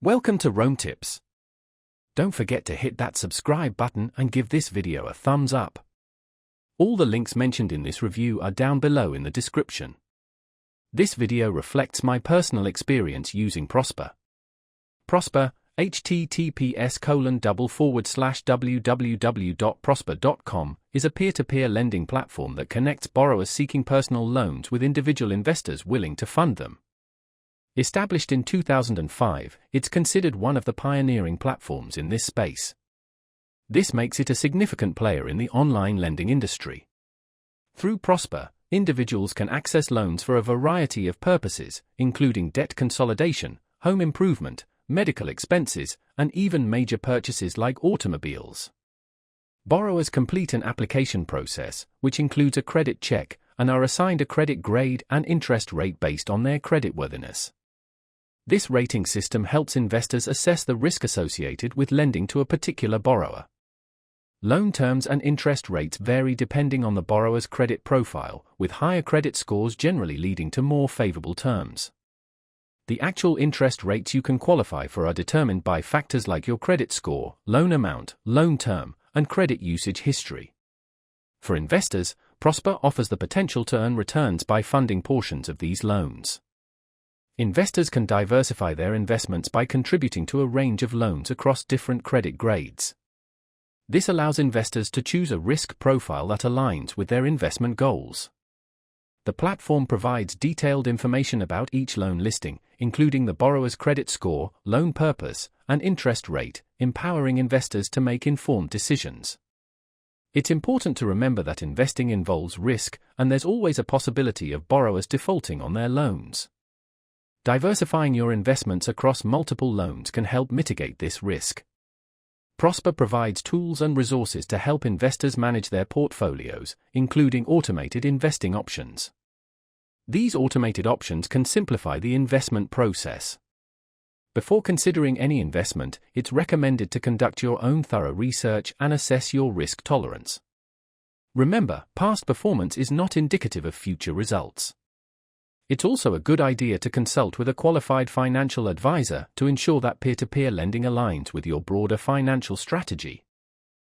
Welcome to Rome Tips. Don't forget to hit that subscribe button and give this video a thumbs up. All the links mentioned in this review are down below in the description. This video reflects my personal experience using Prosper. Prosper, https://www.prosper.com, is a peer-to-peer lending platform that connects borrowers seeking personal loans with individual investors willing to fund them. Established in 2005, it's considered one of the pioneering platforms in this space. This makes it a significant player in the online lending industry. Through Prosper, individuals can access loans for a variety of purposes, including debt consolidation, home improvement, medical expenses, and even major purchases like automobiles. Borrowers complete an application process, which includes a credit check, and are assigned a credit grade and interest rate based on their creditworthiness. This rating system helps investors assess the risk associated with lending to a particular borrower. Loan terms and interest rates vary depending on the borrower's credit profile, with higher credit scores generally leading to more favorable terms. The actual interest rates you can qualify for are determined by factors like your credit score, loan amount, loan term, and credit usage history. For investors, Prosper offers the potential to earn returns by funding portions of these loans. Investors can diversify their investments by contributing to a range of loans across different credit grades. This allows investors to choose a risk profile that aligns with their investment goals. The platform provides detailed information about each loan listing, including the borrower's credit score, loan purpose, and interest rate, empowering investors to make informed decisions. It's important to remember that investing involves risk, and there's always a possibility of borrowers defaulting on their loans. Diversifying your investments across multiple loans can help mitigate this risk. Prosper provides tools and resources to help investors manage their portfolios, including automated investing options. These automated options can simplify the investment process. Before considering any investment, it's recommended to conduct your own thorough research and assess your risk tolerance. Remember, past performance is not indicative of future results. It's also a good idea to consult with a qualified financial advisor to ensure that peer-to-peer lending aligns with your broader financial strategy.